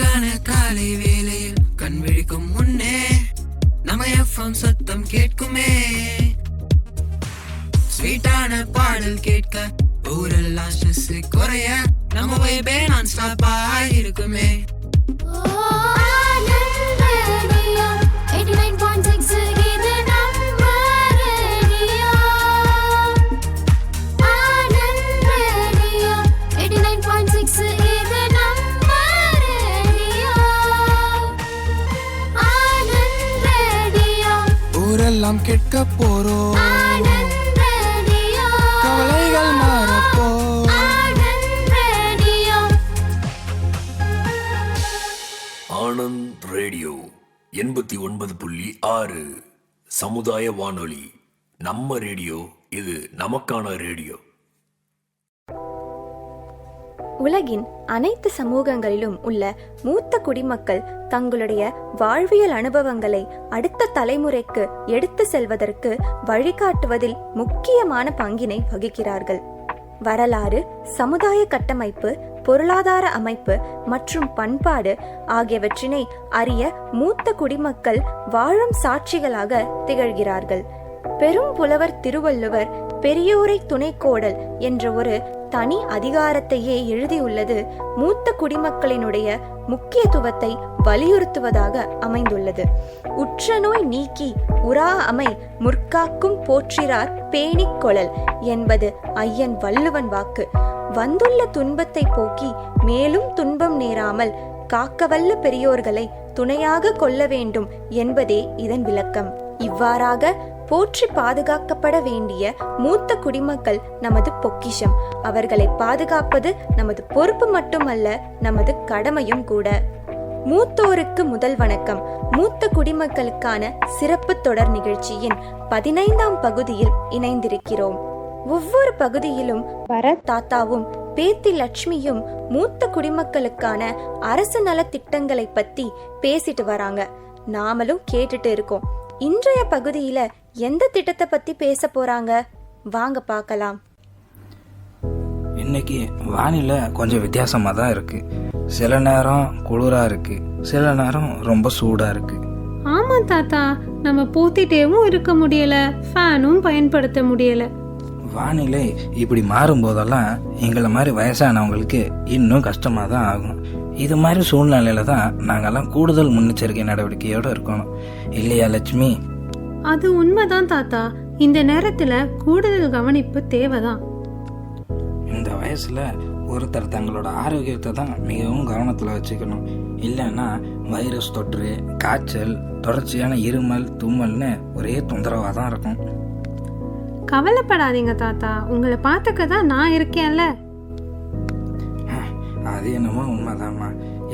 அழகான காலை வேளையில் கண் விழிக்கும் முன்னே நம்ம எஃப்எம் சத்தம் கேட்குமே. ஸ்வீட்டான பாடல் கேட்க ஊரெல்லாம் ஸ்ட்ரெஸ் குறைய நம்ம வைபே நான் ஸ்டாப்பா இருக்குமே. ஊரெல்லாம் கேட்க போறோம், கவலைகள் மாறப்போ. ஆனந்த் ரேடியோ 89.6 சமுதாய வானொலி. நம்ம ரேடியோ, இது நமக்கான ரேடியோ. உலகின் அனைத்து சமூகங்களிலும் உள்ள மூத்த குடிமக்கள் தங்களுடைய வாழ்வியல் அனுபவங்களை அடுத்த தலைமுறைக்கு எடுத்து செல்வதற்கு வழிகாட்டுவதில் முக்கியமான பங்கினை வகிக்கிறார்கள். வரலாறு, சமுதாய கட்டமைப்பு, பொருளாதார அமைப்பு மற்றும் பண்பாடு ஆகியவற்றினை அறிய மூத்த குடிமக்கள் வாழும் சாட்சிகளாக திகழ்கிறார்கள். பெரும் புலவர் திருவள்ளுவர் பெரியோரை துணைக்கோடல் என்ற ஒரு தனி அதிகாரத்தையே எழுதியுள்ளது மூத்த குடிமக்களினுடைய முக்கியத்துவத்தை வலியுறுத்துவதாக அமைந்துள்ளது. உற்ற நோய் நீக்கி உரா அமை முற்காக்கும் போற்றிறார் பேணிக் கொளல் என்பது ஐயன் வள்ளுவன் வாக்கு. வந்துள்ள துன்பத்தை போக்கி மேலும் துன்பம் நேராமல் காக்கவல்ல பெரியோர்களை துணையாக கொள்ள வேண்டும் என்பதே இதன் விளக்கம். இவ்வாறாக போற்றி பாதுகாக்கப்பட வேண்டிய மூத்த குடிமக்கள் நமது பொக்கிஷம். அவர்களை பாதுகாப்பது நமது பொறுப்பு மட்டுமல்ல, நமது கடமையும் கூட. மூத்தோருக்கு முதல் வணக்கம். மூத்த குடிமக்களுக்கான சிறப்பு தொடர் நிகழ்ச்சியின் 15ஆம் பகுதியில் இணைந்திருக்கிறோம். ஒவ்வொரு பகுதியிலும் பரத் தாத்தாவும் பேத்தி லட்சுமியும் மூத்த குடிமக்களுக்கான அரசு நல திட்டங்களை பத்தி பேசிட்டு வராங்க. நாமளும் கேட்டுட்டு இருக்கோம். இன்றைய பகுதியில எந்த திட்டத்தை பத்தி பேச போறாங்க, வாங்க பார்க்கலாம். இன்னைக்கு வானிலை கொஞ்சம் வித்தியாசமா தான் இருக்கு. சில நேரம் குளிரா இருக்கு, சில நேரம் ரொம்ப சூடா இருக்கு. ஆமா தாத்தா, நம்ம போத்திட்டேவும் இருக்க முடியல, ஃபேனும் பயன்படுத்த முடியல. வானிலை இப்படி மாறும் போதெல்லாம் எங்களை மாதிரி வயசானவங்களுக்கு இன்னும் கஷ்டமா தான் ஆகும். இது மாதிரி சூழ்நிலையில தான் நாங்கெல்லாம் கூடுதல் முன்னெச்சரிக்கை நடவடிக்கையோட இருக்கணும், இல்லையா லட்சுமி? அது உண்மைதான் தாத்தா. இந்த நேரத்துல கூடுதல் கவனிப்பு தேவைதான். இந்த வயசுல ஒருத்தர் தங்களோட ஆரோக்கியத்தை தான் மிகவும் கவனத்துல வச்சுக்கணும். இல்லைன்னா வைரஸ் தொற்று, காய்ச்சல், தொடர்ச்சியான இருமல், தும்மல்னு ஒரே தொந்தரவா தான் இருக்கும். கவலைப்படாதீங்க தாத்தா, உங்களை பார்த்துக்க தான் நான் இருக்கேன்ல. அது என்னமோ உண்மைதாம்மா.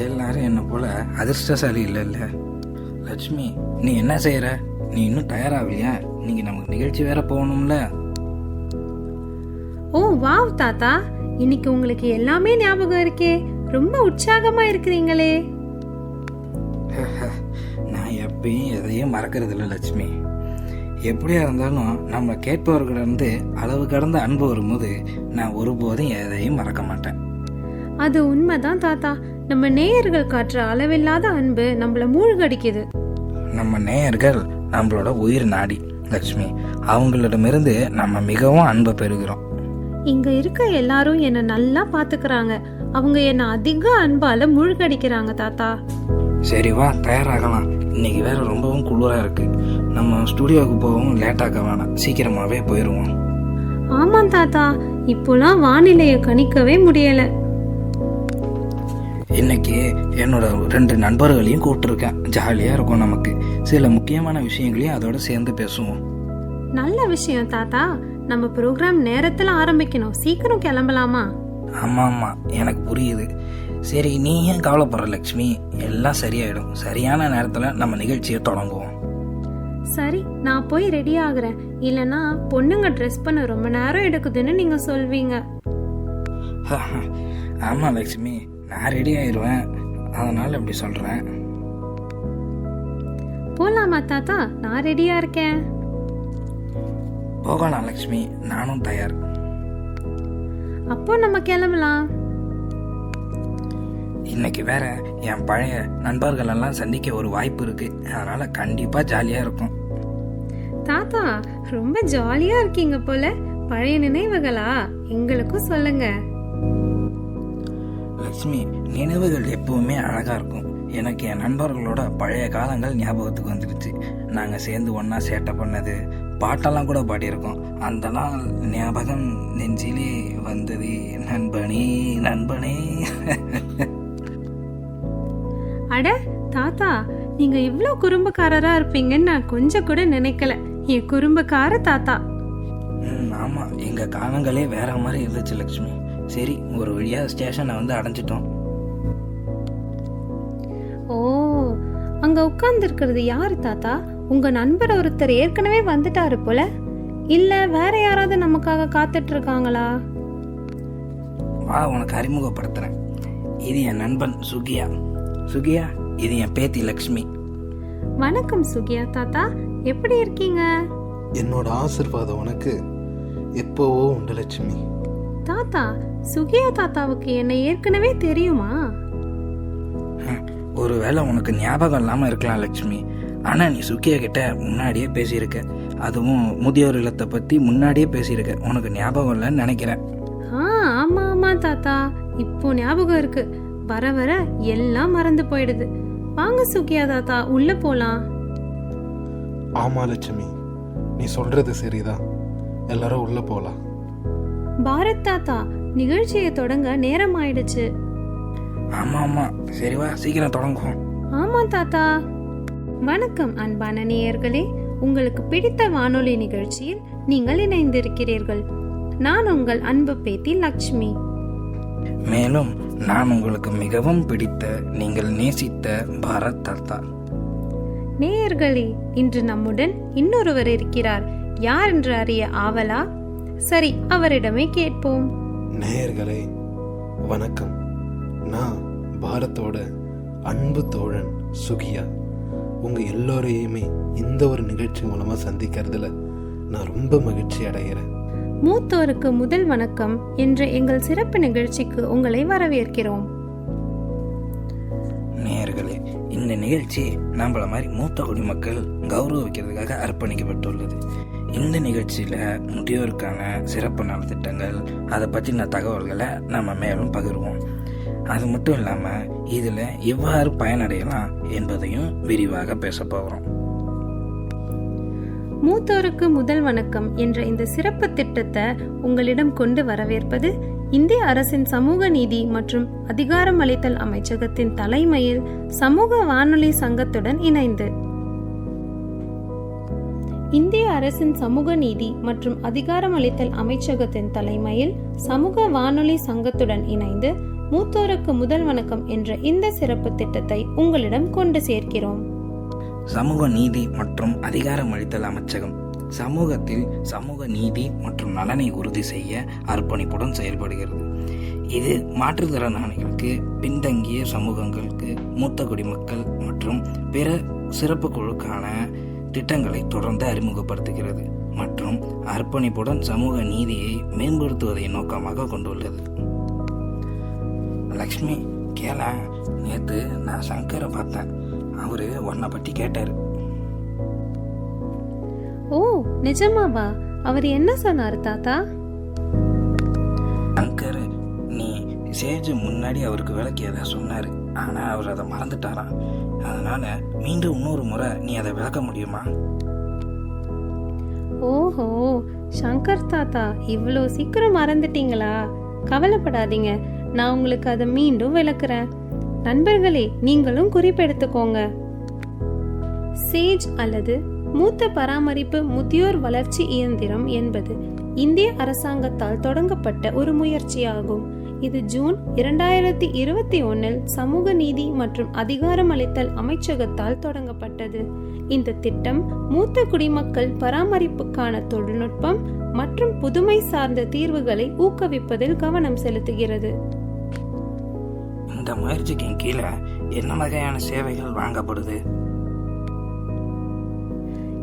எல்லாரும் என்ன போல அதிர்ஷ்டசாலி இல்ல. லட்சுமி, நீ என்ன செய்யற? நீ இன்னும் தயாராகலையா? நீங்க நமக்கு நிகழ்ச்சி வேற போகணும்ல. ஓ வாவ் தாத்தா, இன்னைக்கு உங்களுக்கு எல்லாமே ஞாபகம் இருக்கே. ரொம்ப உற்சாகமா இருக்கிறீங்களே. நான் எப்பயும் எதையும் மறக்கிறது இல்லை லட்சுமி. எப்படியா இருந்தாலும் நம்ம கேட்பவர்களிருந்து அளவு கடந்த அன்பு வரும்போது நான் ஒருபோதும் எதையும் மறக்க மாட்டேன். அது உண்மைதான் தாத்தா. நம்ம நேயர்கள் காட்டுற அளவில்லாத அன்பு நம்மள மூழ்கடிக்குது. நம்ம நேயர்கள் நம்மளோட உயிர் நாடி லட்சுமி. அவங்களிடமிருந்து நம்ம மிகவும் அன்பை பெறுகிறோம். இங்க இருக்க எல்லாரும் என்ன நல்லா பாத்துக்கிறாங்க. அவங்க என்ன அதிக அன்பால மூழ்கடிக்கிறாங்க தாத்தா. சரி வா, தயாராகலாம். இன்னைக்கு வேற ரொம்பவும் குளிரா இருக்கு. நம்ம ஸ்டுடியோவுக்கு போகவும் லேட்டாக்க வேணாம், சீக்கிரமாவே போயிருவோம். ஆமா தாத்தா, இப்போலாம் வானிலையை கணிக்கவே முடியல. இன்னைக்கு என்னோட 2 நண்பர்களையும் கூப்பிட்டுருக்கேன். ஜாலியா இருக்கும். நமக்கு சில முக்கியமான விஷயங்களையும் அதோட சேர்ந்து பேசுவோம். நல்ல விஷயம் தாத்தா. நம்ம ப்ரோக்ராம் நேரத்துல ஆரம்பிக்கணும். சீக்கிரம் கிளம்பலாமா? ஆமா, எனக்கு புரியுது. சரி, நீ ஏன் கவலைப்படுற லட்சுமி? எல்லாம் சரியாயிடும். சரியான நேரத்துல நம்ம நிகழ்ச்சியை தொடங்குவோம். சரி, நான் போய் ரெடி ஆகுறேன். இல்லனா பொண்ணுங்க ட்ரெஸ் பண்ண ரொம்ப நேரம் எடுக்குதுன்னு நீங்க சொல்வீங்க. ஆமா லட்சுமி, நான் ரெடி ஆயிடுவேன், அதனால அப்படி சொல்றேன். போலாமா தாத்தா? நான் ரெடியா இருக்கேன். போகலாம் லட்சுமி, நானும் தயார். அப்போ நம்ம கிளம்பலாம். இன்னைக்கு வேற என் பழைய நண்பர்கள் எல்லாம் சந்திக்க ஒரு வாய்ப்பு இருக்கு. அதனால கண்டிப்பா ஜாலியா இருக்கும். தாத்தா ரொம்ப ஜாலியா இருக்கீங்க போல. பழைய நினைவுகளா? எங்களுக்கும் சொல்லுங்க. லட்சுமி, நினைவுகள் எப்பவுமே அழகா இருக்கும். எனக்கு என் நண்பர்களோட பழைய காலங்கள் ஞாபகத்துக்கு வந்துடுச்சு. நாங்கள் சேர்ந்து ஒன்றா சேட்டை பண்ணது, பாட்டெல்லாம் கூட பாடியிருக்கோம். அந்த நாள் ஞாபகம் நெஞ்சிலே வந்தது நண்பனே நண்பனே. அட தாத்தா, நீங்க இவ்ளோ குறும்புக்காரரா இருப்பீங்கன்னு நான் கொஞ்சம் கூட நினைக்கல. என் குறும்புக்கார தாத்தா. ஆமாம், எங்கள் காலங்களே வேற மாதிரி இருந்துச்சு லட்சுமி. சரி, ஒரு வழியா ஸ்டேஷனை வந்து அடைஞ்சிட்டோம். ஓ, அங்க உட்கார்ந்து இருக்கிறது யாரு தாத்தா? உங்க நண்பர் ஒருத்தர் ஏற்கனவே வந்துட்டாரு போல. இல்ல வேற யாராவது நமக்காக காத்துட்டு இருக்காங்களா? வா, உனக்கு அறிமுகப்படுத்துறேன். இது என் நண்பன் சுகியா. சுகியா, இது என் பேத்தி லக்ஷ்மி. வணக்கம் சுகியா தாத்தா, எப்படி இருக்கீங்க? என்னோட ஆசீர்வாதம் உனக்கு எப்போவோ உண்டு லட்சுமி. தாத்தா, சுகியா தாத்தாவுக்கு என்ன ஏற்கனவே தெரியுமா? ஒருவேளை உனக்கு ஞாபகம் இல்லாம இருக்கலாம் லட்சுமி. ஆனா நீ சுகியா கிட்ட முன்னாடியே பேசியிருக்க. அதுவும் முதியோர் இல்லத்தை பத்தி முன்னாடியே பேசியிருக்க. உனக்கு ஞாபகம் இல்லைன்னு நினைக்கிறேன். ஆமா ஆமா தாத்தா, இப்போ ஞாபகம் இருக்கு. வர வர எல்லாம் மறந்து போயிடுது. வாங்க சுகியா தாத்தா, உள்ள போலாம். ஆமா லட்சுமி, நீ சொல்றது சரிதான். எல்லாரும் உள்ள போலாம். பாரத் தாத்தா, நிகழ்ச்சியை தொடங்க நேரம் ஆயிடுச்சு. ஆமா ஆமா, சரிவா, சீக்கிரம் தொடங்குவோம். ஆமா தாத்தா. வணக்கம் அன்பான நேயர்களே, உங்களுக்கு பிடித்த வானொலி நிகழ்ச்சியில் நீங்கள் இணைந்திருக்கிறீர்கள். நான் உங்கள் அன்பு பேத்தி லக்ஷ்மி. மேலும் நான் உங்களுக்கு மிகவும் பிடித்த, நீங்கள் நேசித்த பாரத் தாத்தா. நேயர்களே, இன்று நம்முடன் இன்னொருவர் இருக்கிறார். யார் என்று அறிய ஆவலா? சரி, அவரிடமே கேட்போம். நேயர்களே வணக்கம். நான் பாரத்தோட அன்பு தோழன் சுகியா. உங்க எல்லோரையுமே இந்த ஒரு நிகழ்ச்சி மூலமா சந்திக்கிறதுல நான் ரொம்ப மகிழ்ச்சி அடைகிறேன். மூத்தோருக்கு முதல் வணக்கம் என்ற எங்கள் சிறப்பு நிகழ்ச்சிக்கு உங்களை வரவேற்கிறோம். நேயர்களே, இந்த நிகழ்ச்சி நம்மள மாதிரி மூத்த குடிமக்கள் கௌரவிக்கிறதுக்காக அர்ப்பணிக்கப்பட்டுள்ளது. இந்த நிகழ்ச்சியில முதியோருக்கான சிறப்பு நலத்திட்டங்கள், அதை பற்றின தகவல்களை நம்ம மேலும் பகிர்வோம். அது மட்டும் இல்லாம இதுல எவ்வாறு பயனடையலாம் என்பதையும் விரிவாக பேச போகிறோம். மூத்தோருக்கு முதல் வணக்கம் என்ற இந்த சிறப்பு திட்டத்தை உங்களிடம் கொண்டு வரவேற்பது இந்திய அரசின் சமூக நீதி மற்றும் அதிகாரமளித்தல் அமைச்சகத்தின் தலைமையில் சமூக வானொலி சங்கத்துடன் இணைந்து. இந்திய அரசின் சமூக நீதி மற்றும் அதிகாரமளித்தல் அமைச்சகத்தின் தலைமையில் சமூக வானொலி சங்கத்துடன் இணைந்து மூத்தோருக்கு முதல் வணக்கம் என்ற இந்த சிறப்பு திட்டத்தை உங்களிடம் கொண்டு சேர்க்கிறோம். சமூக நீதி மற்றும் அதிகாரமளித்தல் அமைச்சகம் சமூகத்தில் சமூக நீதி மற்றும் நலனை உறுதி செய்ய அர்ப்பணிப்புடன் செயல்படுகிறது. இது மாற்றுத்திறனாளிகளுக்கு, பின்தங்கிய சமூகங்களுக்கு, மூத்த குடிமக்கள் மற்றும் பிற சிறப்பு குழுக்கான திட்டங்களை தொடர்ந்து அறிமுகப்படுத்துகிறது மற்றும் அர்ப்பணிப்புடன் சமூக நீதியை மேம்படுத்துவதை நோக்கமாக கொண்டுள்ளது. லக்ஷ்மி, கேள, நேற்று நான் சங்கரை பார்த்தேன். அவரு உன்னை பற்றி கேட்டாரு. ஓ, நிஜமாவா? அவர் என்ன சொன்னாரு தாத்தா? சங்கர், நீ சேஜ் முன்னாடி அவருக்கு விளக்கி எதை சொன்னாரு. ஆனா அவர் அதை மறந்துட்டாராம். அதனால மீண்டும் இன்னொரு முறை நீ அதை விளக்க முடியுமா? ஓஹோ, சங்கர் தாத்தா, இவ்வளோ சீக்கிரம் மறந்துட்டீங்களா? கவலைப்படாதீங்க, நான் உங்களுக்கு அதை மீண்டும் விளக்குறேன். நண்பர்களே, நீங்களும் குறிப்பெடுத்துக்கோங்க. சேஜ் அல்லது மூத்த பராமரிப்பு முதியோர் வளர்ச்சி இயந்திரம் என்பது இந்திய அரசாங்கத்தால் தொடங்கப்பட்ட ஒரு முயற்சியாகும். இது ஜூன் 2021 சமூக நீதி மற்றும் அதிகாரமளித்தல் அமைச்சகத்தால் தொடங்கப்பட்டது. இந்த திட்டம் மூத்த குடிமக்கள் பராமரிப்புக்கான தொழில்நுட்பம் மற்றும் புதுமை சார்ந்த தீர்வுகளை ஊக்குவிப்பதில் கவனம் செலுத்துகிறது. இந்த முயற்சிக்கு கீழே என்ன வகையான சேவைகள் வழங்கப்படுது?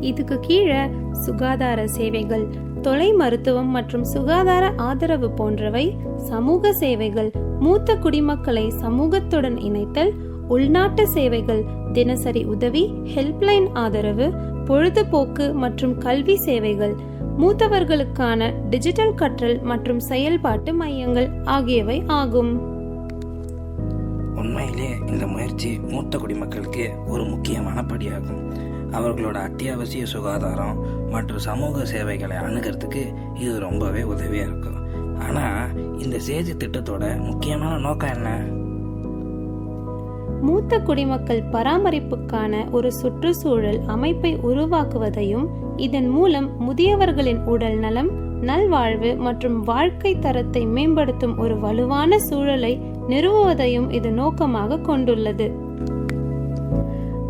இதுக்கு கீழே சுகாதார சேவைகள், தொலை மருத்துவம் மற்றும் சுகாதார ஆதரவு போன்றவை, சமூக சேவைகள், மூத்த குடிமக்களை சமூகத்துடன் இணைத்தல், உள்நாட்டு சேவைகள், தினசரி உதவி, ஹெல்ப்லைன் ஆதரவு, பொழுதுபோக்கு மற்றும் கல்வி சேவைகள், மூத்தவர்களுக்கான டிஜிட்டல் கற்றல் மற்றும் செயல்பாட்டு மையங்கள் ஆகியவை ஆகும். உண்மையிலே இந்த முயற்சி மூத்த குடிமக்களுக்கு ஒரு முக்கியமான படியாகும். அவர்களோட அத்தியாவசிய சுகாதாரம் மற்றும் சமூக சேவைகளை அணுகிறதுக்கு இது ரொம்பவே உதவியாக இருக்கும். ஆனால் இந்த சேஜ் திட்டத்தோட முக்கியமான நோக்கம் என்ன? மூத்த குடிமக்கள் பராமரிப்புக்கான ஒரு சுற்றுச்சூழல் அமைப்பை உருவாக்குவதையும், இதன் மூலம் முதியவர்களின் உடல் நலம், நல்வாழ்வு மற்றும் வாழ்க்கை தரத்தை மேம்படுத்தும் ஒரு வலுவான சூழலை நிறுவுவதையும் இது நோக்கமாக கொண்டுள்ளது.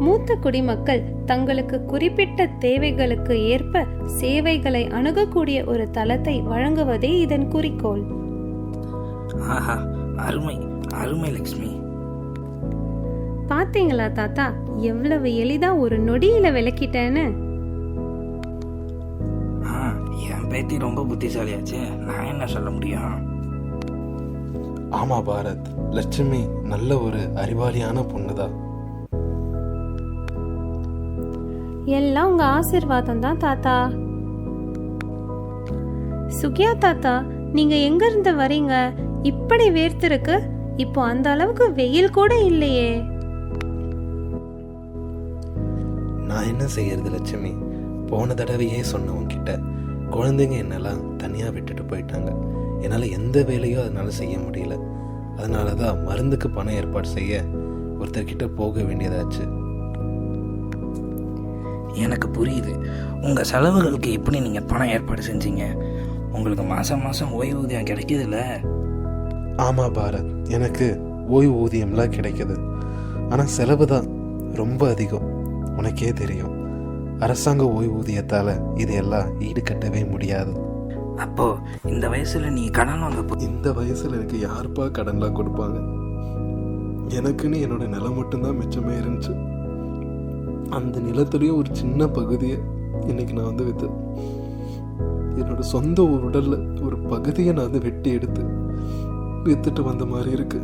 மூத்த குடிமக்கள் தங்களுக்கு குறிப்பிட்ட தேவைகளுக்கு ஏற்ப சேவைகளை அணுகக்கூடிய ஒரு தளத்தை வழங்குவதே இதன் குறிக்கோள். ஆஹா, அருமை அருமை லக்ஷ்மி. பாத்தீங்களா தாத்தா, எவ்வளவு எளிதா ஒரு நொடியில விளக்கிட்டேன்னு. என் பேத்தி ரொம்ப புத்திசாலியாச்சு, நான் என்ன சொல்ல முடியும்? ஆமா பாரத், லட்சுமி நல்ல ஒரு அறிவாளியான பொண்ணுதான். எல்லாம் உங்க ஆசீர்வாதம் தான் தாத்தா. சுகியா தாத்தா, நீங்க எங்க இருந்து வரீங்க? இப்படி வேர்த்திருக்கு. இப்போ அந்த அளவுக்கு வெயில் கூட இல்லையே. நான் என்ன செய்யறது லட்சுமி, போன தடவையே சொன்ன உன்கிட்ட, குழந்தைங்க என்னெல்லாம் தனியா விட்டுட்டு போயிட்டாங்க. என்னால் எந்த வேலையும் அதனால செய்ய முடியல. அதனால தான் மருந்துக்கு பணம் ஏற்பாடு செய்ய ஒருத்தர்கிட்ட போக வேண்டியதாச்சு. எனக்கு புரியுது. உங்கள் செலவுகளுக்கு எப்படி நீங்கள் பணம் ஏற்பாடு செஞ்சீங்க? உங்களுக்கு மாதம் மாதம் ஓய்வூதியம் கிடைக்குதுல்ல? ஆமாம் பாரத், எனக்கு ஓய்வூதியம்லாம் கிடைக்குது. ஆனால் செலவு தான் ரொம்ப அதிகம். உனக்கே தெரியும், அரசாங்க ஓய்வூதியத்தால் இதையெல்லாம் ஈடுகட்டவே முடியாது. அப்போ இந்த வயசுல நீ கடன் வாங்க இந்த வயசுல எனக்கு யாருப்பா கடன்லாம் கொடுப்பாங்க? எனக்குன்னு என்னோட நிலம் மட்டும்தான் மிச்சமே இருந்துச்சு. அந்த நிலத்துலேயும் ஒரு சின்ன பகுதியை இன்னைக்கு நான் வந்து வித்து, என்னோட சொந்த உடல்ல ஒரு பகுதியை நான் வந்து வெட்டி எடுத்து வித்துட்டு வந்த மாதிரி இருக்கு.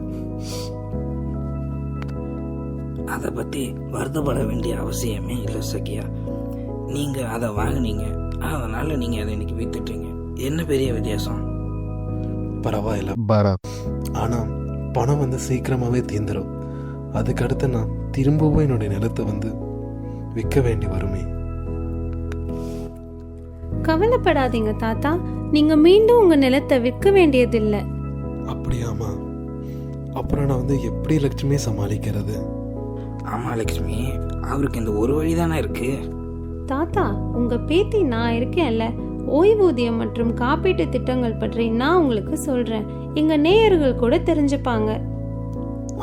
அதை பத்தி வருத்தப்பட வேண்டிய அவசியமே இல்லை சகியா. நீங்க அதை வாங்கினீங்க, அதனால நீங்க அதை இன்னைக்கு வித்துட்டீங்க. என்ன பெரிய வித்தியாசம்? பரவாயில்ல பாரத், ஆனா பணம் வந்து சீக்கிரமாவே தீந்துரும். அதுக்கடுத்து நான் திரும்பவும் என்னுடைய நிலத்தை வந்து விற்க வேண்டி வருமே. கவலைப்படாதீங்க தாத்தா, நீங்க மீண்டும் உங்க நிலத்தை விற்க வேண்டியதில்லை. அப்படியாமா? அப்புறம் நான் வந்து எப்படி லட்சுமி சமாளிக்கிறது? ஆமா லட்சுமி, அவருக்கு இந்த ஒரு வழி தானே இருக்கு. தாத்தா, உங்க பேத்தி நான் இருக்கேன்ல, ஓய்வூதியம் மற்றும் காப்பீட்டு திட்டங்கள் பற்றி நான் உங்களுக்கு சொல்றேன். எங்க நேயர்கள் கூட தெரிஞ்சுப்பாங்க.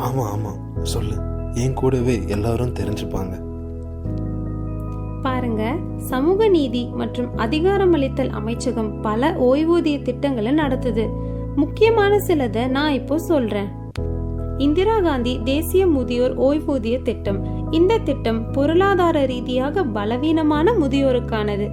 ஆமா ஆமா, சொல்லு. என் கூடவே எல்லாரும் தெரிஞ்சுப்பாங்க. பாருங்க, சமூக நீதி மற்றும் அதிகாரமளித்தல் அமைச்சகம் பல ஓய்வூதிய திட்டங்களை நடத்துது. முக்கியமான சிலதை நான் இப்போ சொல்றேன். இந்திரா காந்தி தேசிய முதியோர் ஓய்வூதிய திட்டம். இந்த திட்டம் பொருளாதார ரீதியாக பலவீனமான முதியோருக்கானது.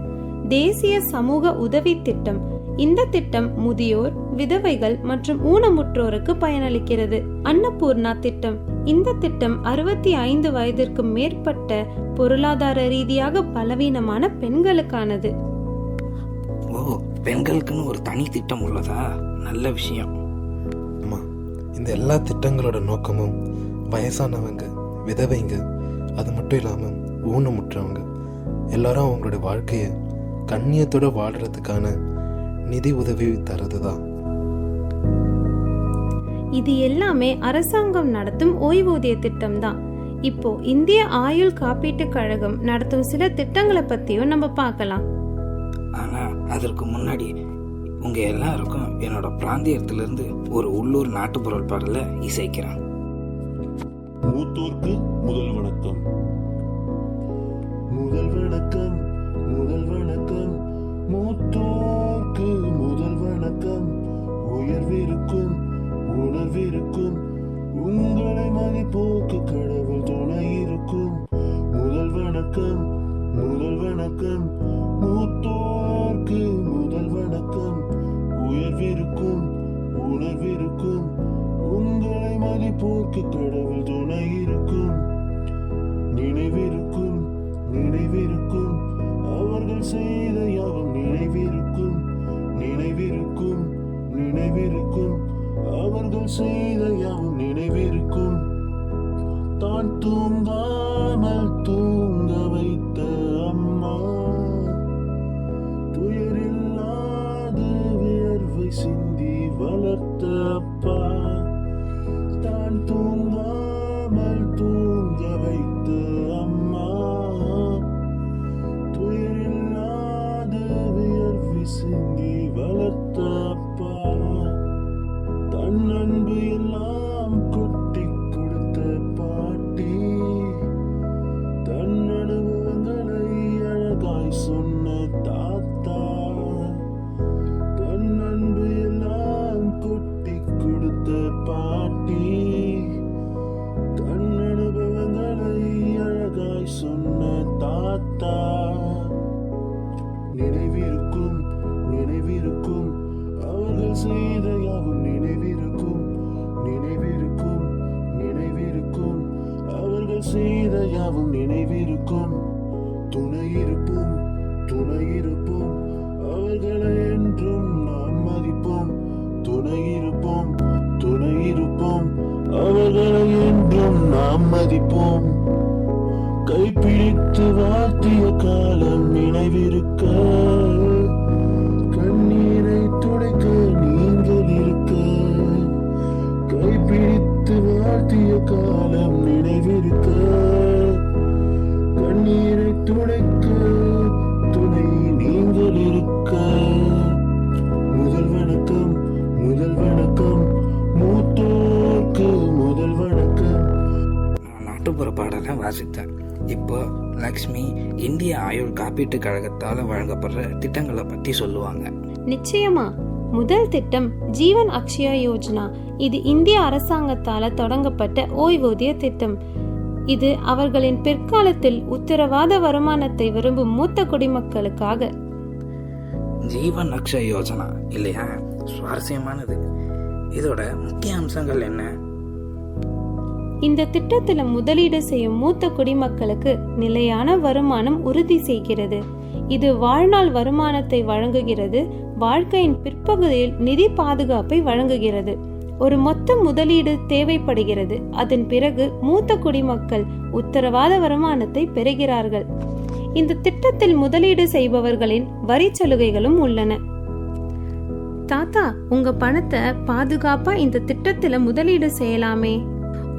தேசிய சமூக உதவி திட்டம். இந்த திட்டம் முதியோர், விதவைகள் மற்றும் ஊனமுற்றோருக்கு பயனளிக்கிறது. அன்னபூர்ணா திட்டம். இந்த திட்டம் 65 வயதிற்கு மேற்பட்ட பொருளாதார ரீதியாக பலவீனமான பெண்களுக்கானது. ஓ, பெண்களுக்குன்னு ஒரு தனி திட்டம் உள்ளதா? நல்ல விஷயம். ஆமா, இந்த எல்லா திட்டங்களோட நோக்கமும் வயசானவங்க, விதவைங்க, அது மட்டும் இல்லாம ஊனமுற்றவங்க எல்லாரும் அவங்களோட வாழ்க்கையை கண்ணியத்தோட வாழ்றதுக்கான நிதி உதவி தரதுதான். இது எல்லாமே அரசாங்கம் நடத்தும் ஓய்வூதிய திட்டம் தான். இப்போ இந்திய ஆயுள் காப்பீட்டு கழகம் நடத்தும் சில திட்டங்களை பத்தியும் நம்ம பார்க்கலாம். ஆனா அதற்கு முன்னாடி உங்க எல்லாருக்கும் என்னோட பிராந்தியத்திலிருந்து ஒரு உள்ளூர் நாட்டுப்புறல் பாடல இசைக்கிறேன். மூத்தோர்க்கு முதல் வணக்கம். முதல் வணக்கம், முதல் வணக்கம், மூத்தோர்க்கு முதல் வணக்கம். உயர்விருக்கும் உணர்விருக்கும், உங்களை மதிப்போக்கு கடவுள் துணை இருக்கும். முதல் வணக்கம், முதல் வணக்கம், மூத்தோர்க்கு முதல் வணக்கம் உயர்விருக்கும் உணர்விருக்கும் உங்களை மதிப்போக்கு கடவுள் துணை இருக்கும் நினைவிருக்கும் நினைவிருக்கும் அவர்கள் செய்த யாவும் நினைவிருக்கும் நினைவிருக்கும் நினைவிருக்கும் அவர்கள் செய்த யாவும் நினைவிருக்கும் தான் தூங்காமல் தூங்க வைத்த அம்மா துயரில்லாது வியர்வை சிந்தி வளர்த்த அப்பா தான் தூங்காமல் தூங்க வைத்த அம்மா துயரில்லாது வியர்வை சிந்தி வளர்த்த அப்பா தன் அன்பு எல்லாம் கொட்டி கொடுத்த பாட்டி தன் அனுபவங்களை அழகாய் சொன்ன தாத்தா தன் அன்பு எல்லாம் கொட்டி கொடுத்த பாட்டி தன் அனுபவங்களை அழகாய் சொன்ன தாத்தா நினைவிருக்கும் நினைவிருக்கும் அவர்கள் செய்த யாவும் நினைவிருக்கும் நினைவிருக்கும் நினைவிருக்கும் அவர்கள் செய்த யாவும் நினைவிருக்கும் துணையிருப்போம் துணையிருப்போம் அவர்களை என்றும் நாம் மதிப்போம் துணையிருப்போம் துணையிருப்போம் அவர்களை என்றும் நாம் மதிப்போம் கைப்பிடித்து வாழ்த்திய காலம் நினைவிருக்க கண்ணீரை துடைக்க நீங்கள் இருக்க கைப்பிடித்து வாழ்த்திய காலம் நினைவிருக்க கண்ணீரை துடைக்க துணை நீங்கள் இருக்க முதல் வணக்கம் மூத்தோர்க்கு முதல் வணக்கம். நான் நாட்டுப்புற பாடலை வாசித்தேன். இப்போ லக்ஷ்மி இந்திய ஆயுள் காப்பீட்டு கழகத்தால் வழங்கப்படுற திட்டங்களை பற்றி சொல்லுவாங்க. நிச்சயமா. முதல் திட்டம் ஜீவன் அக்ஷயா யோஜனா. இது இந்திய அரசாங்கத்தால தொடங்கப்பட்ட ஓய்வூதிய திட்டம். இது அவர்களின் பிற்காலத்தில் உத்தரவாத வருமானத்தை விரும்பும் மூத்த குடிமக்களுக்காக. ஜீவன் அக்ஷய் யோஜனா இல்லையா, சுவாரஸ்யமானது. இதோட முக்கிய அம்சங்கள் என்ன? இந்த திட்டத்துல முதலீடு செய்யும் மூத்த குடிமக்களுக்கு நிலையான வருமானம் உறுதி செய்கிறது. இது வாழ்நாள் வருமானத்தை வழங்குகிறது. வாழ்க்கையின் பிற்பகுதியில் நிதி பாதுகாப்பை வழங்குகிறது. ஒரு மொத்த முதலீடு தேவைப்படுகிறது. அதன் பிறகு மூத்த குடிமக்கள் உத்தரவாத வருமானத்தை பெறுகிறார்கள். இந்த திட்டத்தில் முதலீடு செய்பவர்களின் வரி சலுகைகளும் உள்ளன. தாத்தா, உங்க பணத்தை பாதுகாப்பா இந்த திட்டத்துல முதலீடு செய்யலாமே.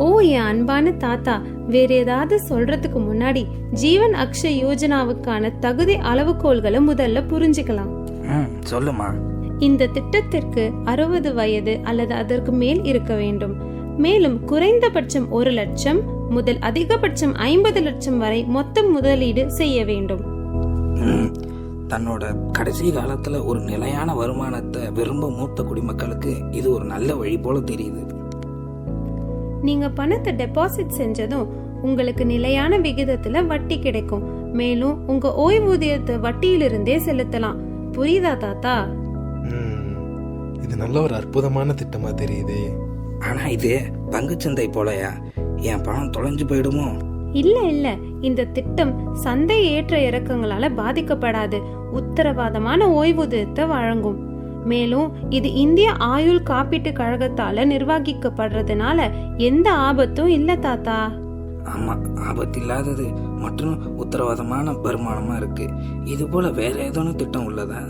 ஓ என் அன்பான தாத்தா, வேற ஏதாவது சொல்றதுக்கு முன்னாடி ஜீவன் அக்ஷய் யோஜனாவுக்கான தகுதி அளவுகோல்களை முதல்ல புரிஞ்சுக்கலாம். சொல்லுமா. இந்த திட்டத்திற்கு 60 வயது அல்லது அதற்கு மேல் இருக்க வேண்டும். மேலும் குறைந்தபட்சம் 1 லட்சம் முதல் அதிகபட்சம் 50 லட்சம் வரை மொத்த முதலீடு செய்ய வேண்டும். தன்னோட கடைசி காலத்துல ஒரு நிலையான வருமானத்தை விரும்பும் மூத்த குடிமக்களுக்கு இது ஒரு நல்ல வழி போல தெரியுது. நீங்க பணத்தை டெபாசிட் செஞ்சதும் உங்களுக்கு நிலையான விகிதத்துல வட்டி கிடைக்கும். மேலும் உங்க ஓய்வூதியத்தை வட்டியிலிருந்தே செலுத்தலாம். புரியுதா தாத்தா? இது நல்ல ஒரு அற்புதமான திட்டமா தெரியுது. ஆனா இது பங்குச்சந்தை போலயா? என் பணம் தொலைஞ்சு போயிடுமோ? இல்ல இல்ல, இந்த திட்டம் சந்தை ஏற்ற இறக்கங்களால பாதிக்கப்படாது. உத்தரவாதமான ஓய்வூதியத்தை வழங்கும். மேலும் இது இந்திய ஆயுள் காப்பீட்டு கழகத்தால நிர்வகிக்கப்படுறதுனால எந்த ஆபத்தும் இல்ல தாத்தா. ஆமா, ஆபத்து இல்லாதது மற்றும் உத்தரவாதமான வருமானமா இருக்கு. இது போல வேற ஏதோ திட்டம் உள்ளதா?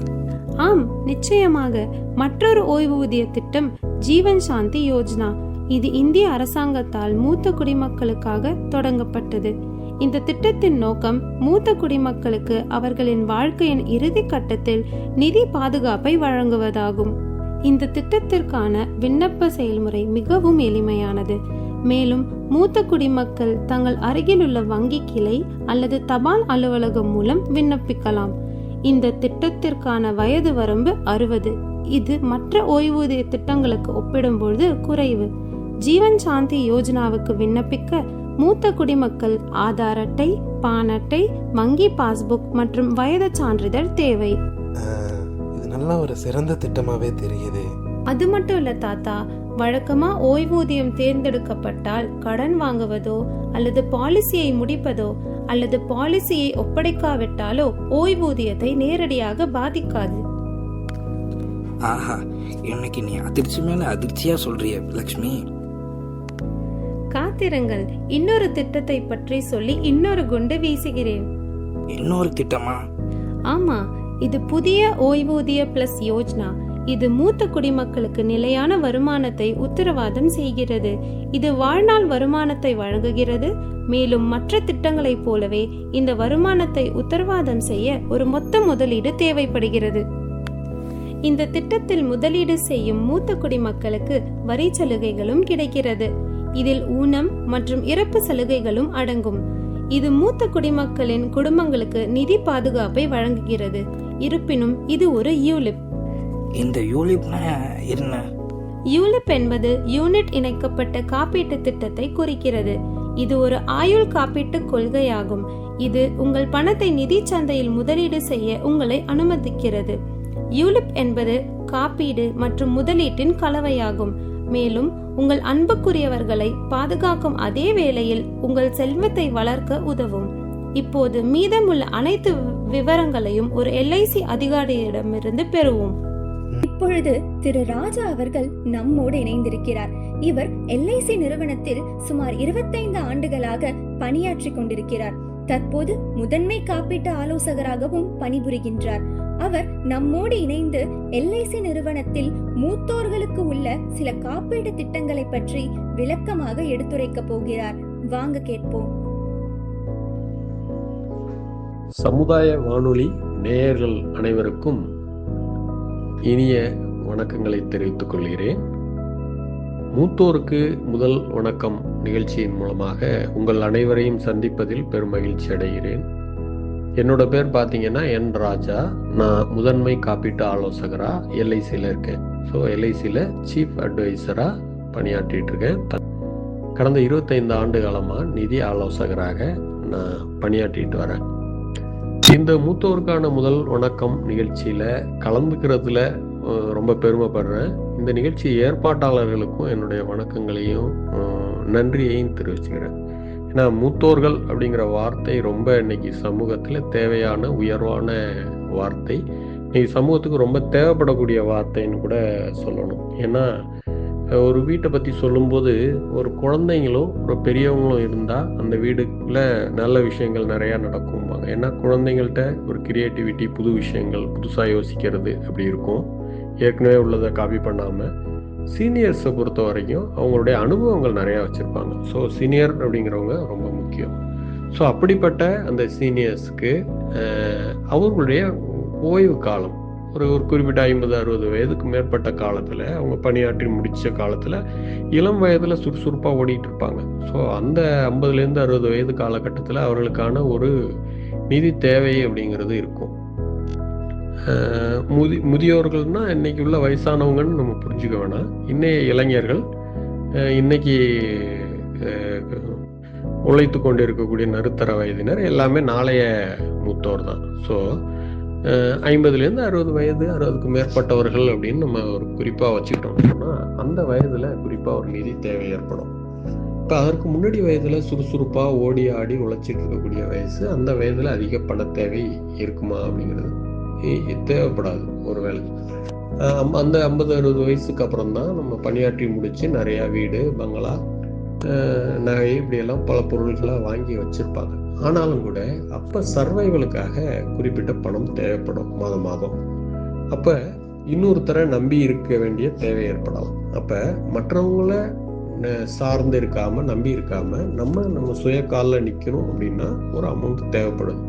ஆம், நிச்சயமாக. மற்றொரு ஓய்வூதிய திட்டம் ஜீவன் சாந்தி யோஜனா. இது இந்திய அரசாங்கத்தால் மூத்த குடிமக்களுக்காக தொடங்கப்பட்டது. இந்த திட்டத்தின் நோக்கம் மூத்த குடிமக்களுக்கு அவர்களின் வாழ்க்கையின் இறுதி கட்டத்தில் நிதி பாதுகாப்பை வழங்குவதாகும். இந்த திட்டத்திற்கான விண்ணப்ப செயல்முறை மிகவும் எளிமையானது. மேலும் மூத்த குடிமக்கள் தங்கள் அருகிலுள்ள வங்கி கிளை அல்லது தபால் அலுவலகம் மூலம் விண்ணப்பிக்கலாம். இந்த திட்டத்திற்கான வயது வரம்பு 60. இது மற்ற ஓய்வூதிய திட்டங்களுக்கு ஒப்பிடும்போது குறைவு. ஜீவன் சாந்தி யோஜனாவுக்கு விண்ணப்பிக்க மூத்த குடிமக்கள் ஆதார் அட்டை, பான் அட்டை, வங்கி பாஸ்புக் மற்றும் வயது சான்றிதழ் தேவை. இது நல்ல நல்ல ஒரு சிறந்த திட்டமாவே தெரியுது. அது மட்டும் இல்ல தாத்தா, வழக்கமா ஓய்வூதியம் தேர்ந்தெடுக்கப்பட்டால் கடன் வாங்குவதோ அல்லது பாலிசியை முடிப்பதோ அல்லது பாலிசியை ஒப்படைக்காவிட்டாலோ ஓய்வூதியத்தை நேரடியாக பாதிக்காது. ஆஹா, இன்னைக்கு நீ அதிர்ச்சி மேல அதிர்ச்சியா சொல்றிய லக்ஷ்மி. காத்திருங்கள், இன்னொரு திட்டத்தை பற்றி சொல்லி இன்னொரு குண்டு வீசுகிறேன். இன்னொரு திட்டமா? ஆமா, இது புதிய ஓய்வூதிய பிளஸ் யோஜனா. இது மூத்த குடிமக்களுக்கு நிலையான வருமானத்தை உத்தரவாதம் செய்கிறது. இது வாழ்நாள் வருமானத்தை வழங்குகிறது. மேலும் மற்ற திட்டங்களைப் போலவே இந்த வருமானத்தை உத்தரவாதம் செய்ய ஒரு மொத்த முதலீடு தேவைப்படுகிறது. இந்த திட்டத்தில் முதலீடு செய்யும் மூத்த குடிமக்களுக்கு வரி சலுகைகளும் கிடைக்கிறது. இதில் ஊனம் மற்றும் இறப்பு சலுகைகளும் அடங்கும். இது மூத்த குடிமக்களின் குடும்பங்களுக்கு நிதி பாதுகாப்பை வழங்குகிறது. இருப்பினும் இது ஒரு யூலிப். இந்த யூலிப்னா என்ன? யூலிப் என்பது யூனிட் இணைக்கப்பட்ட காப்பீட்டு திட்டத்தை குறிக்கிறது. இது ஒரு ஆயுள் காப்பீட்டு கொள்கையாகும். இது உங்கள் பணத்தை நிதி சந்தையில் முதலீடு செய்ய உங்களை அனுமதிக்கிறது. யூலிப் என்பது காப்பீடு மற்றும் முதலீட்டின் கலவையாகும். மேலும் உங்கள் அன்புக்குரியவர்களை பாதுகாக்கும் அதே வேளையில் உங்கள் செல்வத்தை வளர்க்க உதவும். இப்போது மீதமுள்ள அனைத்து விவரங்களையும் ஒரு LIC அதிகாரியிடமிருந்து பெறுவோம். இப்பொழுது திரு ராஜா அவர்கள் நம்மோடு இணைந்திருக்கிறார். இவர் LIC நிறுவனத்தில் சுமார் 25 ஆண்டுகளாக பணியாற்றி கொண்டிருக்கிறார். தற்போது முதன்மை காப்பீட்டு ஆலோசகராகவும் பணிபுரிகின்றார். அவர் நம்மோடு இணைந்து LIC நிறுவனத்தில் மூத்தோர்களுக்கு உள்ள சில காப்பீடு திட்டங்களை பற்றி விளக்கமாக எடுத்துரைக்க போகிறார். வாங்க கேட்போம். சமுதாய வானொலி நேயர்கள் அனைவருக்கும் இனிய வணக்கங்களை தெரிவித்துக் கொள்கிறேன். மூத்தோருக்கு முதல் வணக்கம் நிகழ்ச்சியின் மூலமாக உங்கள் அனைவரையும் சந்திப்பதில் பெரும் மகிழ்ச்சி அடைகிறேன். என்னோட பேர் பார்த்தீங்கன்னா என் ராஜா. நான் முதன்மை காப்பீட்டு ஆலோசகராக LICயில் இருக்கேன். ஸோ LICயில் சீஃப் அட்வைசராக பணியாற்றிட்டு இருக்கேன். கடந்த 25 ஆண்டு காலமாக நிதி ஆலோசகராக நான் பணியாற்றிட்டு வரேன். இந்த மூத்தோருக்கான முதல் வணக்கம் நிகழ்ச்சியில் கலந்துக்கிறதுல ரொம்ப பெருமைப்படுறேன். இந்த நிகழ்ச்சி ஏற்பாட்டாளர்களுக்கும் என்னுடைய வணக்கங்களையும் நன்றியையும் தெரிவிச்சுக்கிறேன். ஏன்னா மூத்தோர்கள் அப்படிங்கிற வார்த்தை ரொம்ப இன்னைக்கு சமூகத்தில் தேவையான உயர்வான வார்த்தை. இன்னைக்கு சமூகத்துக்கு ரொம்ப தேவைப்படக்கூடிய வார்த்தைன்னு கூட சொல்லணும். ஏன்னா ஒரு வீட்டை பற்றி சொல்லும்போது ஒரு குழந்தைங்களும் ஒரு பெரியவங்களும் இருந்தால் அந்த வீடுக்குள்ள நல்ல விஷயங்கள் நிறையா நடக்கும்பாங்க. ஏன்னா குழந்தைங்கள்ட்ட ஒரு கிரியேட்டிவிட்டி, புது விஷயங்கள், புதுசாக யோசிக்கிறது அப்படி இருக்கும். ஏற்கனவே உள்ளதை காப்பி பண்ணாமல். சீனியர்ஸை பொறுத்த வரைக்கும் அவங்களுடைய அனுபவங்கள் நிறையா வச்சுருப்பாங்க. ஸோ சீனியர் அப்படிங்கிறவங்க ரொம்ப முக்கியம். ஸோ அப்படிப்பட்ட அந்த சீனியர்ஸுக்கு அவர்களுடைய ஓய்வு காலம் ஒரு குறிப்பிட்ட 50-60 வயதுக்கு மேற்பட்ட காலத்தில் அவங்க பணியாற்றி முடித்த காலத்தில் இளம் வயதில் சுறுசுறுப்பாக ஓடிட்டு இருப்பாங்க. ஸோ அந்த 50லேருந்து 60 வயது காலகட்டத்தில் அவர்களுக்கான ஒரு நிதி தேவை அப்படிங்கிறது இருக்கும். முதியோர்கள்னா இன்னைக்கு உள்ள வயசானவங்கன்னு நம்ம புரிஞ்சுக்க வேணாம். இன்னைய இளைஞர்கள், இன்னைக்கு உழைத்து கொண்டு இருக்கக்கூடிய நடுத்தர வயதினர் எல்லாமே நாளைய மூத்தோர் தான். ஸோ 50லேருந்து 60 வயது, 60க்கு மேற்பட்டவர்கள் அப்படின்னு நம்ம ஒரு குறிப்பாக வச்சுக்கிட்டோம்னு சொன்னால் அந்த வயதில் குறிப்பாக ஒரு நிதி தேவை ஏற்படும். இப்போ அதற்கு முன்னாடி வயதில் சுறுசுறுப்பாக ஓடி ஆடி உழைச்சிட்டு இருக்கக்கூடிய வயசு, அந்த வயதில் அதிக பண தேவை இருக்குமா அப்படிங்கிறது தேவைப்படாது. ஒரு வேலை அந்த 50-60 வயசுக்கு அப்புறம் தான் நம்ம பணியாற்றி முடித்து நிறையா வீடு, பங்களா, நகை இப்படியெல்லாம் பல பொருள்களை வாங்கி வச்சுருப்பாங்க. ஆனாலும் கூட அப்போ சர்வைவலுக்காக குறிப்பிட்ட பணம் தேவைப்படும் மாதம் மாதம். அப்போ இன்னொருத்தரை நம்பி இருக்க வேண்டிய தேவை ஏற்படலாம். அப்போ மற்றவங்கள சார்ந்து இருக்காமல், நம்பி இருக்காமல் நம்ம சுய காலில் நிற்கணும் அப்படின்னா ஒரு அமௌண்ட் தேவைப்படுது.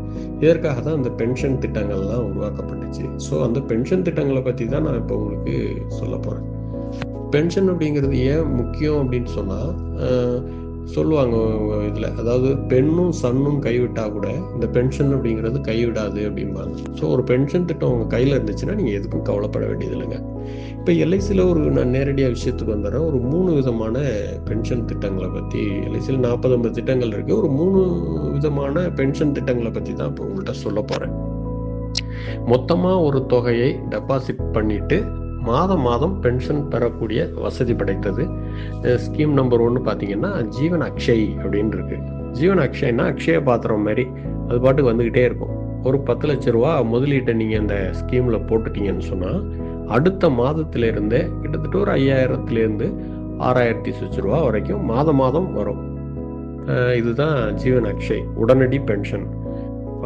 இதற்காக தான் இந்த பென்ஷன் திட்டங்கள்லாம் உருவாக்கப்பட்டுச்சு. ஸோ அந்த பென்ஷன் திட்டங்களை பற்றி தான் நான் இப்போ உங்களுக்கு சொல்ல போகிறேன். பென்ஷன் அப்படிங்கிறது ஏன் முக்கியம் அப்படின்னு சொன்னால் சொல்லுவாங்க இதில், அதாவது பெண்ணும் சன்னும் கைவிட்டால் கூட இந்த பென்ஷன் அப்படிங்கிறது கைவிடாது அப்படிம்பாங்க. ஸோ ஒரு பென்ஷன் திட்டம் உங்கள் கையில் இருந்துச்சுன்னா நீங்கள் எதுக்கும் கவலைப்பட வேண்டியது இல்லைங்க. இப்போ LICயில் நான் நேரடியாக விஷயத்துக்கு வந்துடுறேன். ஒரு 3 விதமான பென்ஷன் திட்டங்களை பற்றி, LICயில் 40-50 திட்டங்கள் இருக்குது. ஒரு 3 விதமான பென்ஷன் திட்டங்களை பற்றி தான் இப்போ உங்கள்கிட்ட சொல்ல போகிறேன். மொத்தமாக ஒரு தொகையை டெபாசிட் பண்ணிவிட்டு மாதம் மாதம் பென்ஷன் பெறக்கூடிய வசதி படைத்தது. ஸ்கீம் நம்பர் 1 பார்த்தீங்கன்னா ஜீவன் அக்ஷய் அப்படின்னு இருக்கு. ஜீவன் அக்ஷய்னா அக்ஷய பாத்திரம் மாதிரி அது பாட்டுக்கு வந்துக்கிட்டே இருக்கும். ஒரு 10 லட்ச ரூபா முதலீட்டை நீங்கள் அந்த ஸ்கீமில் போட்டுட்டீங்கன்னு சொன்னால் அடுத்த மாதத்திலிருந்தே கிட்டத்தட்ட ஒரு 5000லேருந்து 6000 லட்ச ரூபா வரைக்கும் மாதம் மாதம் வரும். இதுதான் ஜீவன் அக்ஷய் உடனடி பென்ஷன்.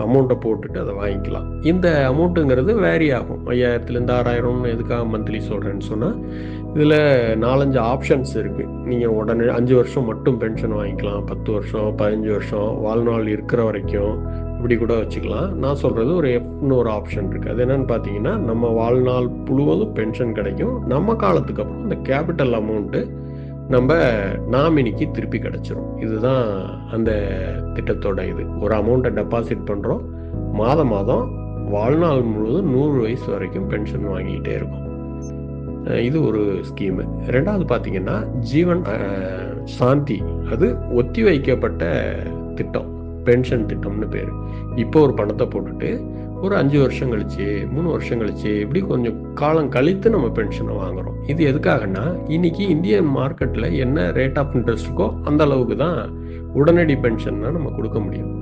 அமௌண்ட்டை போட்டுட்டு அதை வாங்கிக்கலாம். இந்த அமௌண்ட்டுங்கிறது வேரி ஆகும். 5000லேருந்து 6000 எதுக்காக மந்த்லி சொல்கிறேன்னு சொன்னால் இதில் 4-5 ஆப்ஷன்ஸ் இருக்குது. நீங்கள் உடனே 5 வருஷம் மட்டும் பென்ஷன் வாங்கிக்கலாம், 10 வருஷம், 15 வருஷம், வாழ்நாள் இருக்கிற வரைக்கும் இப்படி கூட வச்சுக்கலாம். நான் சொல்கிறது ஒரு எஃப்னு ஒரு ஆப்ஷன் இருக்குது. அது என்னென்னு பார்த்தீங்கன்னா நம்ம வாழ்நாள் முழுவதும் பென்ஷன் கிடைக்கும். நம்ம காலத்துக்கு அப்புறம் இந்த கேபிட்டல் அமௌண்ட்டு நம்ம நாமினிக்கு திருப்பி கிடச்சிரும். இதுதான் அந்த திட்டத்தோட இது. ஒரு அமௌண்ட்டை டெபாசிட் பண்ணுறோம், மாதம் மாதம் வாழ்நாள் முழுவதும் 100 வயசு வரைக்கும் பென்ஷன் வாங்கிக்கிட்டே இருக்கும். இது ஒரு ஸ்கீமு. 2வது பார்த்தீங்கன்னா ஜீவன் சாந்தி. அது ஒத்தி வைக்கப்பட்ட திட்டம், பென்ஷன் திட்டம்னு பேர். இப்போ ஒரு பணத்தை போட்டுட்டு ஒரு 5 வருஷம் கழிச்சு 3 வருஷம் கழிச்சு இப்படி கொஞ்சம் காலம் கழித்து நம்ம பென்ஷனை வாங்குறோம். இது எதுக்காகனா இன்னைக்கு இந்தியன் மார்க்கெட்டில் என்ன ரேட் ஆஃப் இன்ட்ரெஸ்ட் இருக்கோ அந்த அளவுக்கு தான் உடனடி பென்ஷன்னா நம்ம கொடுக்க முடியும்.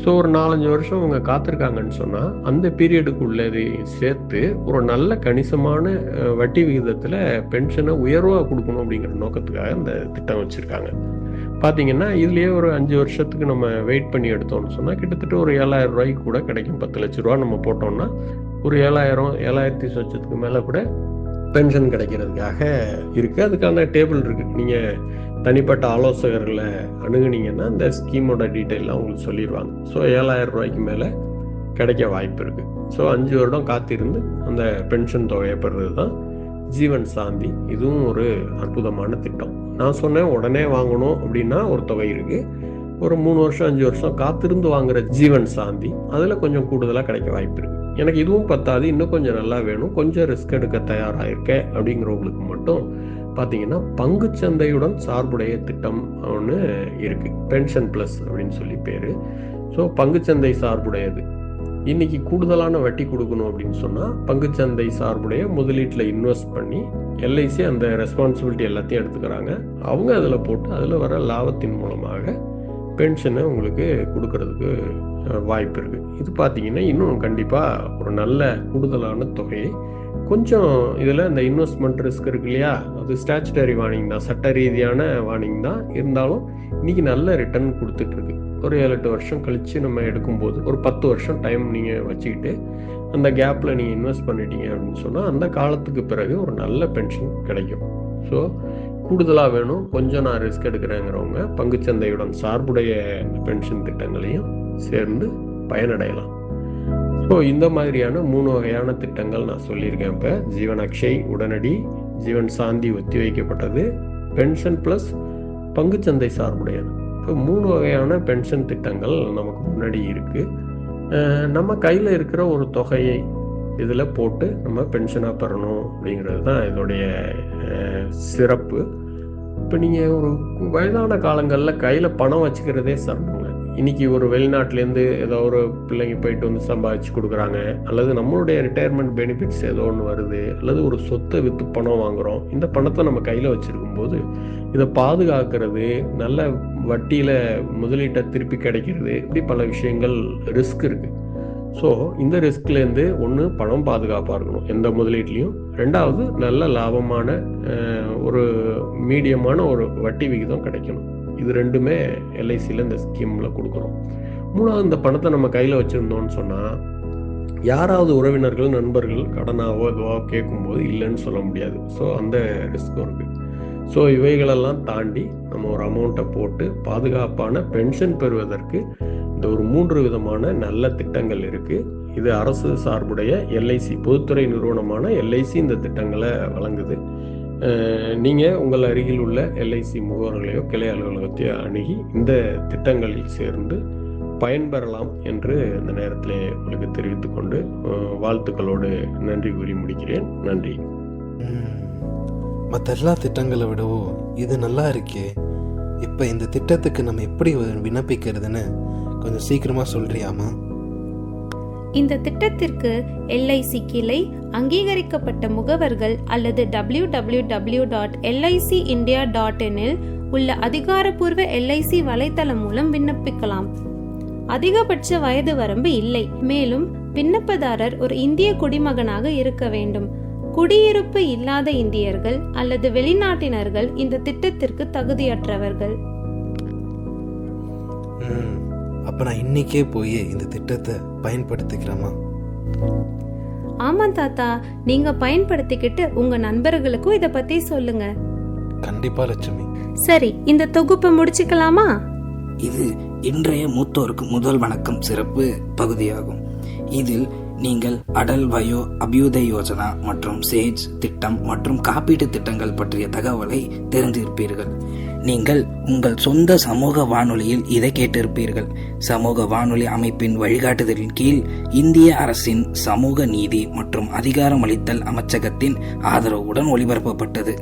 ஸோ ஒரு 4-5 வருஷம் அவங்க காத்திருக்காங்கன்னு சொன்னால் அந்த பீரியடுக்குள்ளே சேர்த்து ஒரு நல்ல கணிசமான வட்டி விகிதத்தில் பென்ஷனை உயர்வாக கொடுக்கணும் அப்படிங்கிற நோக்கத்துக்காக இந்த திட்டம் வச்சுருக்காங்க. பார்த்தீங்கன்னா இதுலேயே ஒரு 5 வருஷத்துக்கு நம்ம வெயிட் பண்ணி எடுத்தோம்னு சொன்னால் கிட்டத்தட்ட ஒரு 7000 ரூபாய்க்கு கூட கிடைக்கும். 10 லட்ச ரூபா நம்ம போட்டோம்னா ஒரு 7000 லட்சத்துக்கு மேலே கூட பென்ஷன் கிடைக்கிறதுக்காக இருக்குது. அதுக்கான டேபிள் இருக்குது. நீங்கள் தனிப்பட்ட ஆலோசகர்களை அணுகுனீங்கன்னா இந்த ஸ்கீமோட டீட்டெயிலாம் உங்களுக்கு சொல்லிடுவாங்க. ஸோ 7000 ரூபாய்க்கு மேலே கிடைக்க வாய்ப்பு இருக்குது. ஸோ 5 வருடம் காத்திருந்து அந்த பென்ஷன் தொகையை பெறுறது தான் ஜீவன் சாந்தி. இதுவும் ஒரு அற்புதமான திட்டம். நான் சொன்னேன் உடனே வாங்கணும் அப்படின்னா ஒரு தொகை இருக்குது. ஒரு 3 வருஷம் 5 வருஷம் காத்திருந்து வாங்குற ஜீவன் சாந்தி அதில் கொஞ்சம் கூடுதலாக கிடைக்க வாய்ப்பு இருக்குது. எனக்கு இதுவும் பத்தாது, இன்னும் கொஞ்சம் நல்லா வேணும், கொஞ்சம் ரிஸ்க் எடுக்க தயாராகிருக்கேன் அப்படிங்கிறவங்களுக்கு மட்டும் பார்த்தீங்கன்னா பங்குச்சந்தையுடன் சார்புடைய திட்டம் ஒன்று இருக்குது. பென்ஷன் ப்ளஸ் அப்படின்னு சொல்லி பேர். ஸோ பங்குச்சந்தை சார்புடையது. இன்னைக்கு கூடுதலான வட்டி கொடுக்கணும் அப்படின்னு சொன்னால் பங்குச்சந்தை சார்புடைய முதலீட்டில் இன்வெஸ்ட் பண்ணி எல்ஐசி அந்த ரெஸ்பான்சிபிலிட்டி எல்லாத்தையும் எடுத்துக்கிறாங்க. அவங்க அதில் போட்டு அதில் வர லாபத்தின் மூலமாக பென்ஷனை உங்களுக்கு கொடுக்கறதுக்கு வாய்ப்பு இருக்குது. இது பார்த்தீங்கன்னா இன்னும் கண்டிப்பாக ஒரு நல்ல கூடுதலான தொகையை கொஞ்சம் இதில் இந்த இன்வெஸ்ட்மெண்ட் ரிஸ்க் இருக்கு இல்லையா, அது ஸ்டாச்சுட்டரி வார்னிங் தான், சட்ட ரீதியான வார்னிங் தான். இருந்தாலும் இன்றைக்கி நல்ல ரிட்டர்ன் கொடுத்துட்ருக்கு. ஒரு 7-8 வருஷம் கழித்து நம்ம எடுக்கும்போது ஒரு 10 வருஷம் டைம் நீங்கள் வச்சுக்கிட்டு அந்த கேப்பில் நீங்கள் இன்வெஸ்ட் பண்ணிட்டீங்க அப்படின்னு சொன்னால் அந்த காலத்துக்கு பிறகு ஒரு நல்ல பென்ஷன் கிடைக்கும். ஸோ கூடுதலாக வேணும், கொஞ்சம் நான் ரிஸ்க் எடுக்கிறேங்கிறவங்க பங்குச்சந்தையுடன் சார்புடைய பென்ஷன் திட்டங்களையும் சேர்ந்து பயனடையலாம். ஸோ இந்த மாதிரியான 3 வகையான திட்டங்கள் நான் சொல்லியிருக்கேன். இப்போ ஜீவன் அக்ஷய் உடனடி, ஜீவன் சாந்தி ஒத்தி வைக்கப்பட்டது, பென்ஷன் ப்ளஸ் பங்குச்சந்தை சார்புடையது. இப்போ 3 வகையான பென்ஷன் திட்டங்கள் நமக்கு முன்னாடி இருக்குது. நம்ம கையில் இருக்கிற ஒரு தொகையை இதில் போட்டு நம்ம பென்ஷனாக பெறணும் அப்படிங்கிறது தான் இதோடைய சிறப்பு. இப்போ நீங்கள் ஒரு வயதான காலங்களில் கையில் பணம் வச்சுக்கிறதே சிரமங்க. இன்றைக்கி ஒரு வெளிநாட்டிலேருந்து ஏதோ ஒரு பிள்ளைங்க போயிட்டு வந்து சம்பாதிச்சு கொடுக்குறாங்க, அல்லது நம்மளுடைய ரிட்டையர்மெண்ட் பெனிஃபிட்ஸ் ஏதோ ஒன்று வருது, அல்லது ஒரு சொத்தை விற்று பணம் வாங்குகிறோம். இந்த பணத்தை நம்ம கையில் வச்சுருக்கும்போது இதை பாதுகாக்கிறது, நல்ல வட்டியில் முதலீட்டை திருப்பி கிடைக்கிறது, இப்படி பல விஷயங்கள் ரிஸ்க் இருக்குது. ஸோ இந்த ரிஸ்க்லேருந்து ஒன்று பணம் பாதுகாப்பாக இருக்கணும் எந்த முதலீட்லேயும், 2வது நல்ல லாபமான ஒரு மீடியமான ஒரு வட்டி விகிதம் கிடைக்கணும். இது 2மே எல்ஐசியில் இந்த ஸ்கீமில் கொடுக்குறோம். 3வது இந்த பணத்தை நம்ம கையில் வச்சுருந்தோம்னு சொன்னால் யாராவது உறவினர்கள் நண்பர்கள் கடனாவோ இதுவோ கேட்கும்போது இல்லைன்னு சொல்ல முடியாது. ஸோ அந்த ரிஸ்க்கும் இருக்குது. ஸோ இவைகளெல்லாம் தாண்டி நம்ம ஒரு அமௌண்ட்டை போட்டு பாதுகாப்பான பென்ஷன் பெறுவதற்கு இந்த ஒரு 3 விதமான நல்ல திட்டங்கள் இருக்குது. இது அரசு சார்புடைய எல்ஐசி, பொதுத்துறை நிறுவனமான எல்ஐசி இந்த திட்டங்களை வழங்குது. நீங்கள் உங்கள் அருகில் உள்ள எல்ஐசி முகவர்களையோ கிளை அலுவலகத்தையோ அணுகி இந்த திட்டங்களில் சேர்ந்து பயன்பெறலாம் என்று இந்த நேரத்தில் உங்களுக்கு தெரிவித்துக்கொண்டு வாழ்த்துக்களோடு நன்றி கூறி முடிக்கிறேன். நன்றி. மற்ற எல்லா திட்டங்களை விடவோ இது நல்லா இருக்கே. இப்போ இந்த திட்டத்துக்கு நம்ம எப்படி விண்ணப்பிக்கிறதுன்னு கொஞ்சம் சீக்கிரமாக சொல்கிறியாமா? இந்த திட்டத்திற்கு LIC கிளை, அங்கீகரிக்கப்பட்ட முகவர்கள் அல்லது www.licindia.in இல் உள்ள அதிகாரப்பூர்வ LIC வலைத்தளம் மூலம் விண்ணப்பிக்கலாம். அதிகபட்ச வயது வரம்பு இல்லை. மேலும் விண்ணப்பதாரர் ஒரு இந்திய குடிமகனாக இருக்க வேண்டும். குடியிருப்பு இல்லாத இந்தியர்கள் அல்லது வெளிநாட்டினர்கள் இந்த திட்டத்திற்கு தகுதியற்றவர்கள். அப்ப நான் இன்னைக்கே போய் இந்த திட்டத்தை பயன்படுத்திக்கிறேமா? ஆமா தாத்தா, நீங்க பயன்படுத்திக்கிட்டு உங்க நண்பர்களுக்கும் இத பத்தி சொல்லுங்க. கண்டிப்பா லட்சுமி. சரி, இந்த தொகுப்பை முடிச்சுக்கலாமா? இது இன்றைய மூத்தோருக்கு முதல் வணக்கம் சிறப்பு பகுதியாகும். இதில் நீங்கள் அடல் வயோ அபியுதய் யோஜனா மற்றும் சேஜ் திட்டம் மற்றும் காப்பீட்டு திட்டங்கள் பற்றிய தகவலை தெரிந்திருப்பீர்கள். நீங்கள் உங்கள் சொந்த சமூக வானொலியில் இதை கேட்டிருப்பீர்கள். சமூக வானொலி அமைப்பின் வழிகாட்டுதலின் கீழ் இந்திய அரசின் சமூக நீதி மற்றும் அதிகாரமளித்தல் அமைச்சகத்தின் ஆதரவுடன் ஒளிபரப்பப்பட்டது.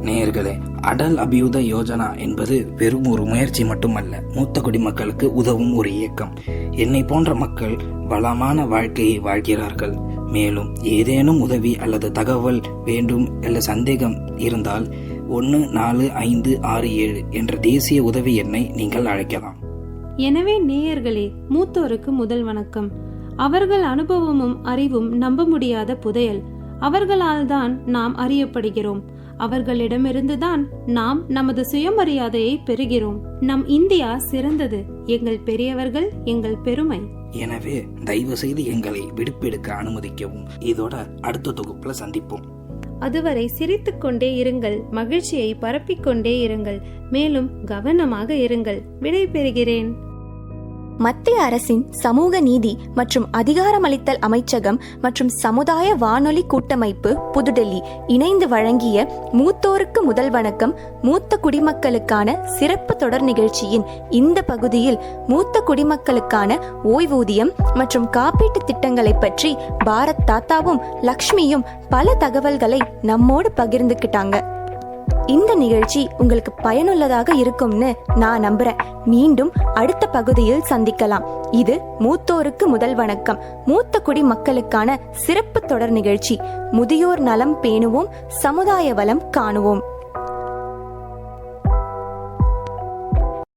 நேயர்களே, அடல் அபியுதய் யோஜனா என்பது வெறும் ஒரு முயற்சி மட்டுமல்ல, மூத்த குடிமக்களுக்கு உதவும் ஒரு இயக்கம். என்னை போன்ற மக்கள் வளமான வாழ்க்கையை வாழ்கிறார்கள். மேலும் ஏதேனும் உதவி அல்லது தகவல் வேண்டும் அல்லது சந்தேகம் இருந்தால் 14567 என்ற தேசிய உதவி எண்ணை நீங்கள் அழைக்கலாம். எனவே நேயர்களே, மூத்தோருக்கு முதல் வணக்கம். அவர்கள் அனுபவமும் அறிவும் நம்ப முடியாத புதையல். அவர்களால் தான் நாம் அறியப்படுகிறோம். அவர்களிடமிருந்துதான் நாம் நமது சுயமரியாதையை பெறுகிறோம். நம் இந்தியா சிறந்தது. எங்கள் பெரியவர்கள் எங்கள் பெருமை. எனவே தயவு செய்து எங்களை விடுப்பெடுக்க அனுமதிக்கவும். இதோட அடுத்த தொகுப்புல சந்திப்போம். அதுவரை சிரித்துக் கொண்டே இருங்கள், மகிழ்ச்சியை பரப்பிக்கொண்டே இருங்கள், மேலும் கவனமாக இருங்கள். விடை பெறுகிறேன். மத்திய அரசின் சமூக நீதி மற்றும் அதிகாரமளித்தல் அமைச்சகம் மற்றும் சமுதாய வானொலி கூட்டமைப்பு புதுடெல்லி இணைந்து வழங்கிய மூத்தோருக்கு முதல் வணக்கம் மூத்த குடிமக்களுக்கான சிறப்பு தொடர் நிகழ்ச்சியின் இந்த பகுதியில் மூத்த குடிமக்களுக்கான ஓய்வூதியம் மற்றும் காப்பீட்டு திட்டங்களை பற்றி பாரத் தாத்தாவும் லக்ஷ்மியும் பல தகவல்களை நம்மோடு பகிர்ந்துக்கிட்டாங்க. இந்த நிகழ்ச்சி உங்களுக்கு பயனுள்ளதாக இருக்கும்னு நான் நம்புறேன். மீண்டும் அடுத்த பகுதியில் சந்திக்கலாம். இது மூத்தோருக்கு முதல் வணக்கம் மூத்த குடிமக்களுக்கான சிறப்பு தொடர் நிகழ்ச்சி. முதியோர் நலம் பேணுவோம், சமுதாய வளம் காணுவோம்.